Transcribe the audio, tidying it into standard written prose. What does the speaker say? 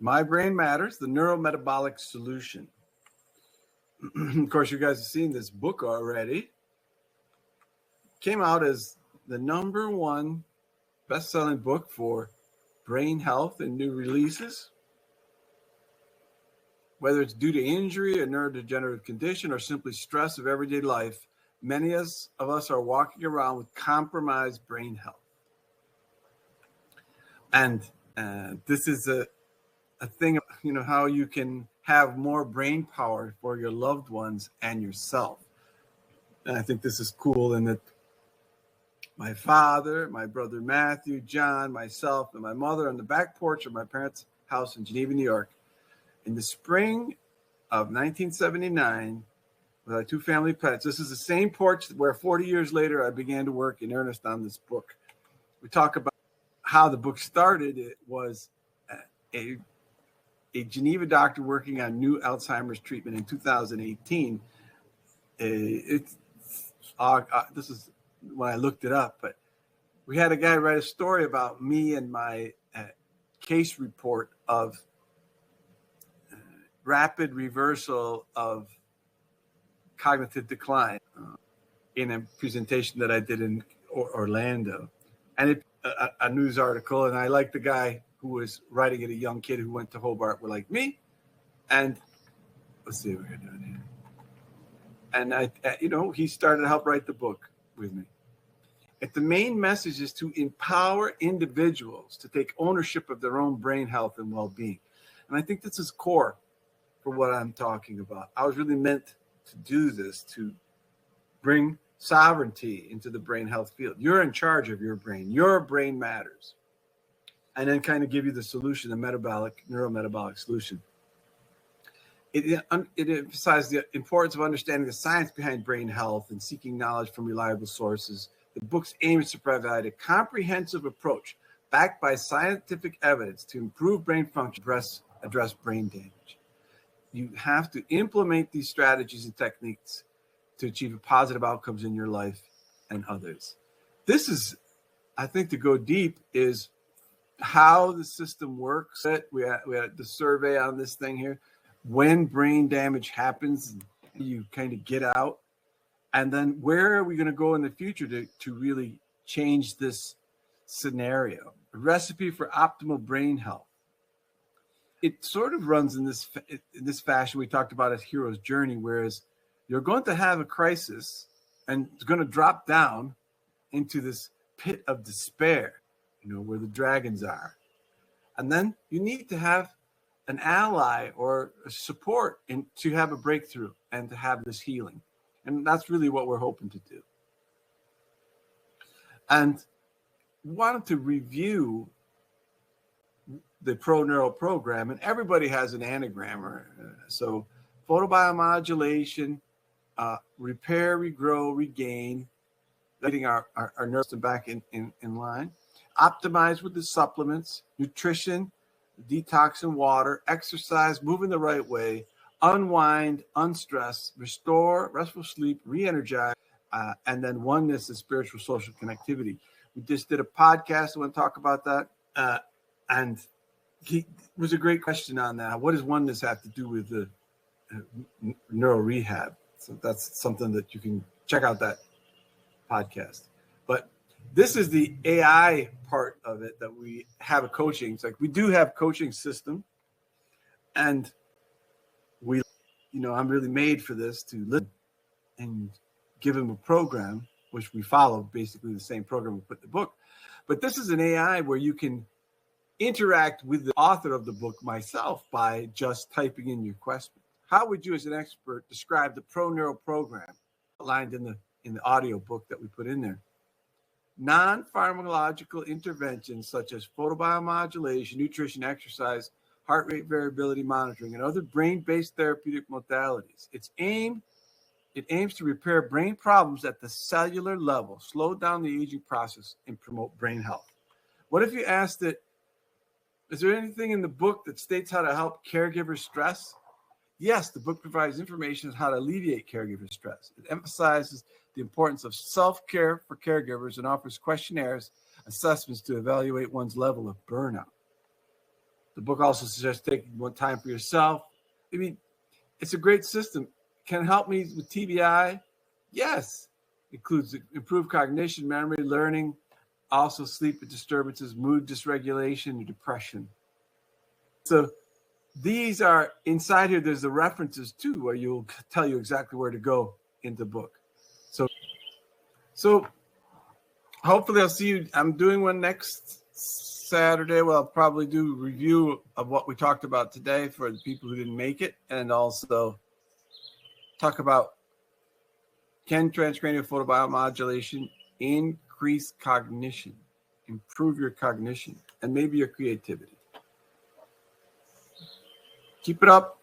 My Brain Matters, the NeuroMetabolic Solution. Of course, you guys have seen this book already. Came out as the #1 best-selling book for brain health and new releases. Whether it's due to injury, a neurodegenerative condition, or simply stress of everyday life, many of us are walking around with compromised brain health. And this is a thing, how you can have more brain power for your loved ones and yourself. And I think this is cool in that my father, my brother Matthew, John, myself, and my mother on the back porch of my parents' house in Geneva, New York, in the spring of 1979, with our 2 family pets. This is the same porch where 40 years later I began to work in earnest on this book. We talk about how the book started. It was a Geneva doctor working on new Alzheimer's treatment in 2018. This is when I looked it up, but we had a guy write a story about me and my case report of rapid reversal of cognitive decline in a presentation that I did in Orlando. And a news article, and I liked the guy who was writing it, a young kid who went to Hobart, were like me. And let's see what we're doing here. And he started to help write the book with me. The main message is to empower individuals to take ownership of their own brain health and well-being. And I think this is core for what I'm talking about. I was really meant to do this, to bring sovereignty into the brain health field. You're in charge of your brain. Your brain matters. And then kind of give you the solution, the neurometabolic solution. It emphasizes the importance of understanding the science behind brain health and seeking knowledge from reliable sources. The book aims to provide a comprehensive approach backed by scientific evidence to improve brain function, address brain damage. You have to implement these strategies and techniques to achieve positive outcomes in your life and others. This is, I think, to go deep, is how the system works. We had the survey on this thing here. When brain damage happens, you kind of get out. And then where are we going to go in the future to really change this scenario? A recipe for optimal brain health. It sort of runs in this fashion we talked about as hero's journey, whereas you're going to have a crisis and it's going to drop down into this pit of despair, where the dragons are. And then you need to have an ally or a support to have a breakthrough and to have this healing. And that's really what we're hoping to do. And wanted to review the Pro-Neuro program, and everybody has an anagram. So photobiomodulation, repair, regrow, regain, getting our nerves back in line. Optimize with the supplements, nutrition, detox and water, exercise, moving the right way, unwind, unstress, restore, restful sleep, re-energize, and then oneness and spiritual social connectivity. We just did a podcast. I want to talk about that. And it was a great question on that. What does oneness have to do with the neuro rehab? So that's something that you can check out that podcast. But this is the AI part of it that we have a coaching. It's like we do have coaching system, and I'm really made for this, to listen and give them a program, which we follow basically the same program we put in the book. But this is an AI where you can interact with the author of the book, myself, by just typing in your question. How would you, as an expert, describe the Pro-Neuro program outlined in the audio book that we put in there? Non-pharmacological interventions such as photobiomodulation, nutrition, exercise, heart rate variability monitoring, and other brain-based therapeutic modalities. It aims to repair brain problems at the cellular level, slow down the aging process, and promote brain health. What if you asked it, is there anything in the book that states how to help caregivers stress? Yes, the book provides information on how to alleviate caregiver stress. It emphasizes the importance of self-care for caregivers and offers questionnaires, assessments to evaluate one's level of burnout. The book also suggests taking more time for yourself. I mean, it's a great system. Can it help me with TBI? Yes. Includes improved cognition, memory, learning, also sleep disturbances, mood dysregulation, and depression. So these are inside here. There's the references too, where you'll tell you exactly where to go in the book. So hopefully I'll see you. I'm doing one next Saturday. Well, I'll probably do a review of what we talked about today for the people who didn't make it, and also talk about can transcranial photobiomodulation increase cognition, improve your cognition, and maybe your creativity. Keep it up.